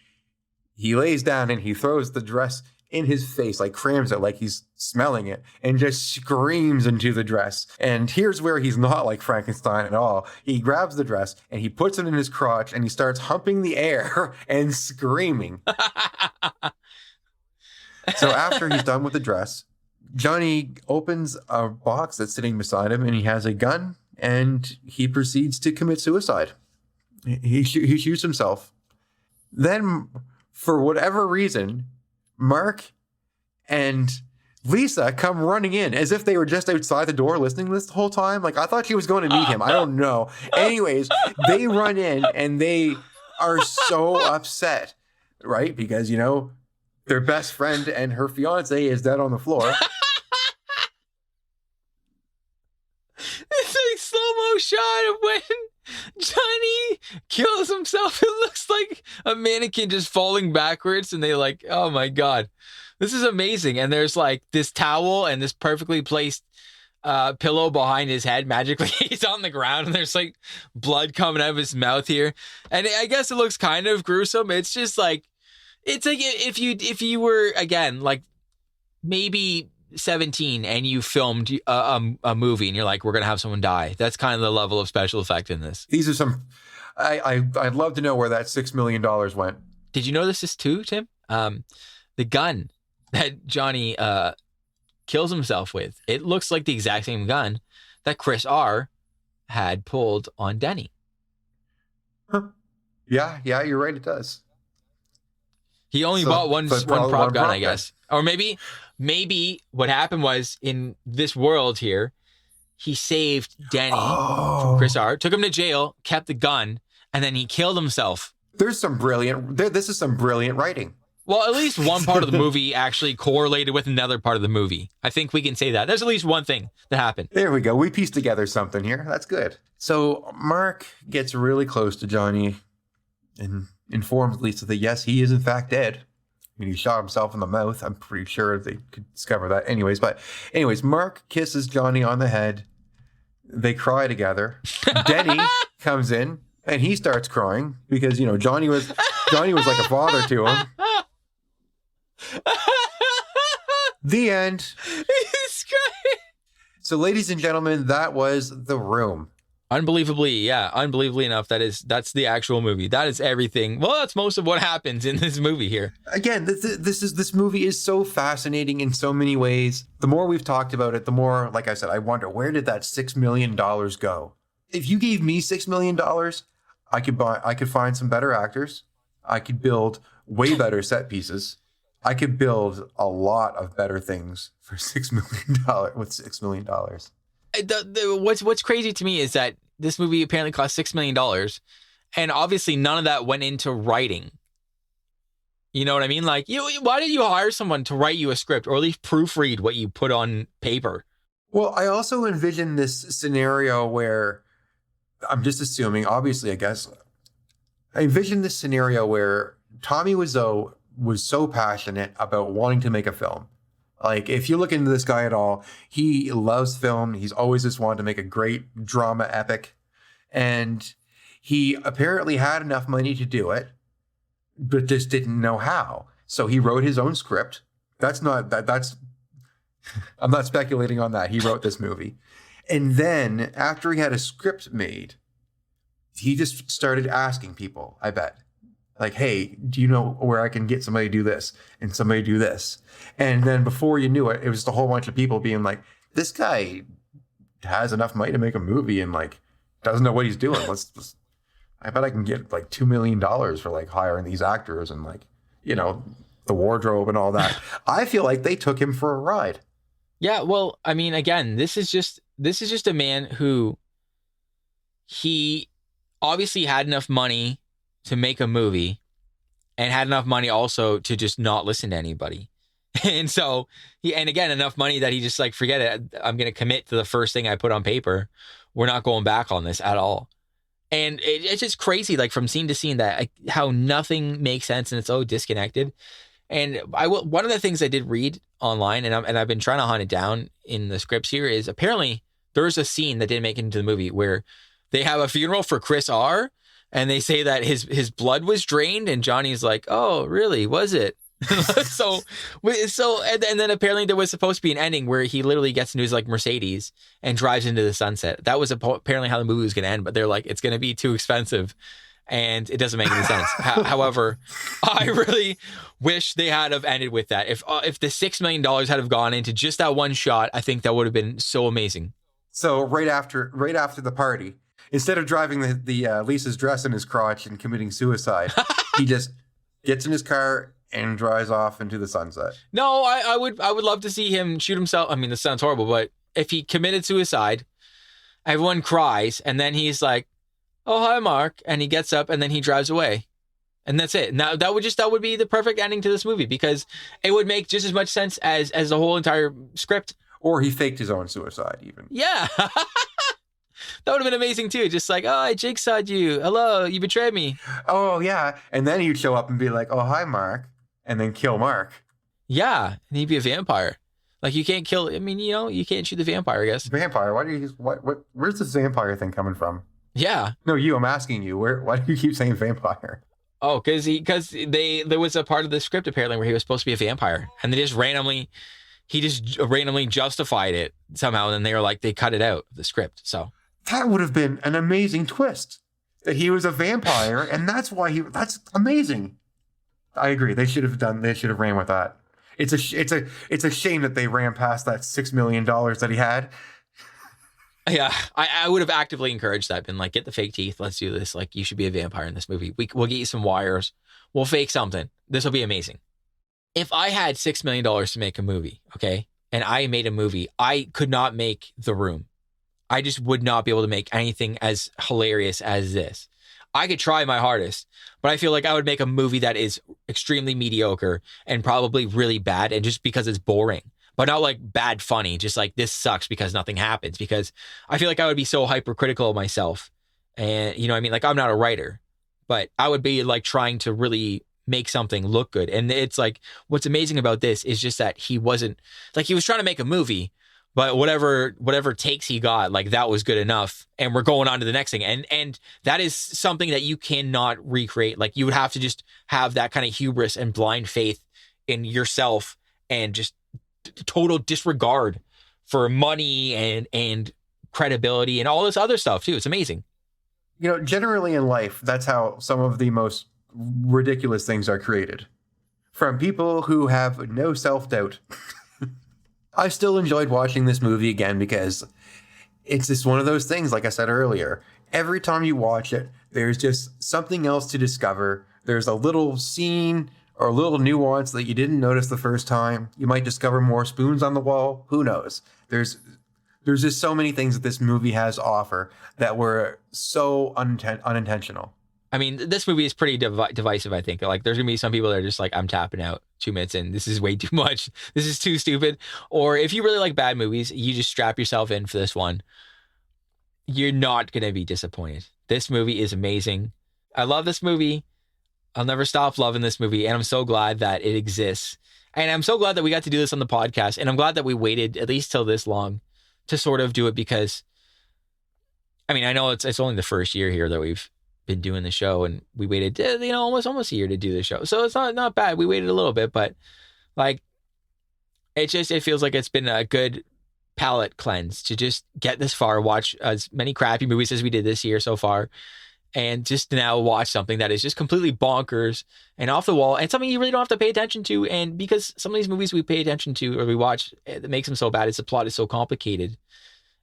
lays down and he throws the dress in his face, like crams it, like he's smelling it, and just screams into the dress. And here's where he's not like Frankenstein at all. He grabs the dress and he puts it in his crotch and he starts humping the air and screaming. So after he's done with the dress, Johnny opens a box that's sitting beside him, and he has a gun, and he proceeds to commit suicide. He shoots himself. Then, for whatever reason, Mark and Lisa come running in as if they were just outside the door listening this whole time. Like, I thought she was going to meet him. I don't know. Anyways, they run in and they are so upset, right? Because, their best friend and her fiance is dead on the floor. It's like slow-mo shot of when Johnny kills himself. It looks like a mannequin just falling backwards, and they like, oh my God, this is amazing. And there's like this towel and this perfectly placed pillow behind his head. Magically, he's on the ground, and there's like blood coming out of his mouth here. And I guess it looks kind of gruesome. It's just like, it's like if you were, again, like maybe 17 and you filmed a movie and you're like, we're gonna have someone die. That's kind of the level of special effect in this. These are some. I'd love to know where that $6 million went. Did you notice this too, Tim? The gun that Johnny kills himself with, it looks like the exact same gun that Chris R had pulled on Denny. Huh. Yeah, you're right. It does. He only bought one prop gun, I guess. Or maybe what happened was, in this world here, he saved Denny from Chris R, took him to jail, kept the gun, and then he killed himself. This is some brilliant writing. Well, at least one part of the movie actually correlated with another part of the movie. I think we can say that. There's at least one thing that happened. There we go. We pieced together something here. That's good. So Mark gets really close to Johnny and informs Lisa that, yes, he is in fact dead. I mean, he shot himself in the mouth. I'm pretty sure they could discover that. Anyways, Mark kisses Johnny on the head. They cry together. Denny comes in and he starts crying because, Johnny was like a father to him. The end. He's crying. So, ladies and gentlemen, that was The Room. Unbelievably enough, that's the actual movie. That is everything. Well, that's most of what happens in this movie here. Again, this movie is so fascinating in so many ways. The more we've talked about it, the more, like I said, I wonder, where did that $6 million go? If you gave me $6 million, I could find some better actors. I could build way better set pieces. I could build a lot of better things for $6 million with $6 million. What's crazy to me is that this movie apparently cost $6 million, and obviously none of that went into writing. You know what I mean? Like, why did you hire someone to write you a script, or at least proofread what you put on paper? Well, I also envision this scenario where, I'm just assuming, obviously, I guess, I envision this scenario where Tommy Wiseau was so passionate about wanting to make a film. Like, if you look into this guy at all, he loves film. He's always just wanted to make a great drama epic. And he apparently had enough money to do it, but just didn't know how. So he wrote his own script. That's I'm not speculating on that. He wrote this movie. And then after he had a script made, he just started asking people, I bet. Like, hey, do you know where I can get somebody to do this and somebody to do this? And then before you knew it, it was just a whole bunch of people being like, this guy has enough money to make a movie and like doesn't know what he's doing. I bet I can get like $2 million for like hiring these actors and like, the wardrobe and all that. I feel like they took him for a ride. Yeah, well, I mean, again, this is just a man who, he obviously had enough money to make a movie and had enough money also to just not listen to anybody. And so again, enough money that he just like, forget it. I'm going to commit to the first thing I put on paper. We're not going back on this at all. And it's just crazy, like from scene to scene, that how nothing makes sense and it's so disconnected. And one of the things I did read online, and I've been trying to hunt it down in the scripts here, is apparently there's a scene that didn't make it into the movie where they have a funeral for Chris R. And they say that his blood was drained, and Johnny's like, "Oh, really? Was it?" so, and then apparently there was supposed to be an ending where he literally gets into his like Mercedes and drives into the sunset. That was apparently how the movie was going to end, but they're like, it's going to be too expensive, and it doesn't make any sense. However, I really wish they had have ended with that. If the $6 million had have gone into just that one shot, I think that would have been so amazing. So right after the party, instead of driving the Lisa's dress in his crotch and committing suicide, he just gets in his car and drives off into the sunset. No, I would love to see him shoot himself. I mean, this sounds horrible, but if he committed suicide, everyone cries, and then he's like, "Oh, hi, Mark," and he gets up and then he drives away. And that's it. Now that would be the perfect ending to this movie, because it would make just as much sense as the whole entire script. Or he faked his own suicide even. Yeah. That would have been amazing too. Just like, "Oh, I jigsawed you. Hello, you betrayed me." Oh, yeah. And then he'd show up and be like, "Oh, hi, Mark." And then kill Mark. Yeah. And he'd be a vampire. Like, you can't kill, I mean, you can't shoot the vampire, I guess. Vampire? Where's this vampire thing coming from? Yeah. No, I'm asking you. Why do you keep saying vampire? Oh, because there was a part of the script apparently where he was supposed to be a vampire, and he just randomly justified it somehow, and then they cut it out of the script. So that would have been an amazing twist, that he was a vampire, and that's amazing. I agree. They should have ran with that. It's a shame that they ran past that $6 million that he had. Yeah, I would have actively encouraged that. Been like, get the fake teeth. Let's do this. Like, you should be a vampire in this movie. We'll get you some wires. We'll fake something. This will be amazing. If I had $6 million to make a movie, okay, and I made a movie, I could not make The Room. I just would not be able to make anything as hilarious as this. I could try my hardest, but I feel like I would make a movie that is extremely mediocre and probably really bad, and just because it's boring. But not like bad funny, just like this sucks because nothing happens, because I feel like I would be so hypercritical of myself. And you know what I mean? Like, I'm not a writer, but I would be like trying to really make something look good. And it's like, what's amazing about this is just that he wasn't like, he was trying to make a movie, but whatever takes he got, like, that was good enough. And we're going on to the next thing. And that is something that you cannot recreate. Like, you would have to just have that kind of hubris and blind faith in yourself, and just total disregard for money and credibility and all this other stuff too. It's amazing. Generally in life, that's how some of the most ridiculous things are created. From people who have no self-doubt. I still enjoyed watching this movie again because it's just one of those things, like I said earlier. Every time you watch it, there's just something else to discover. There's a little scene or a little nuance that you didn't notice the first time. You might discover more spoons on the wall. Who knows? There's just so many things that this movie has to offer that were so unintentional. I mean, this movie is pretty divisive, I think. Like, there's going to be some people that are just like, I'm tapping out 2 minutes in. This is way too much. This is too stupid. Or if you really like bad movies, you just strap yourself in for this one. You're not going to be disappointed. This movie is amazing. I love this movie. I'll never stop loving this movie, and I'm so glad that it exists. And I'm so glad that we got to do this on the podcast, and I'm glad that we waited at least till this long to sort of do it, because, I mean, I know it's only the first year here that we've been doing the show, and we waited, almost a year to do the show. So it's not bad. We waited a little bit, but like, it feels like it's been a good palate cleanse to just get this far, watch as many crappy movies as we did this year so far, and just now watch something that is just completely bonkers and off the wall, and something you really don't have to pay attention to. And because some of these movies we pay attention to or we watch, that makes them so bad is the plot is so complicated.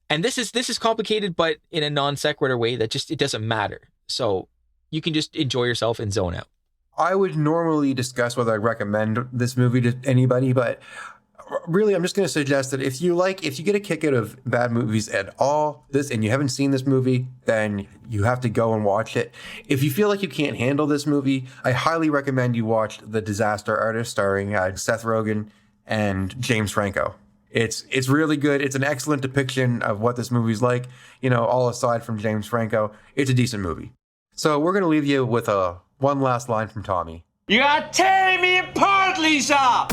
And this is complicated, but in a non sequitur way that just, it doesn't matter. So you can just enjoy yourself and zone out. I would normally discuss whether I recommend this movie to anybody, but really, I'm just going to suggest that if you get a kick out of bad movies at all, and you haven't seen this movie, then you have to go and watch it. If you feel like you can't handle this movie, I highly recommend you watch The Disaster Artist, starring Seth Rogen and James Franco. It's really good. It's an excellent depiction of what this movie's like. All aside from James Franco, it's a decent movie. So we're going to leave you with one last line from Tommy. You are tearing me apart, Lisa!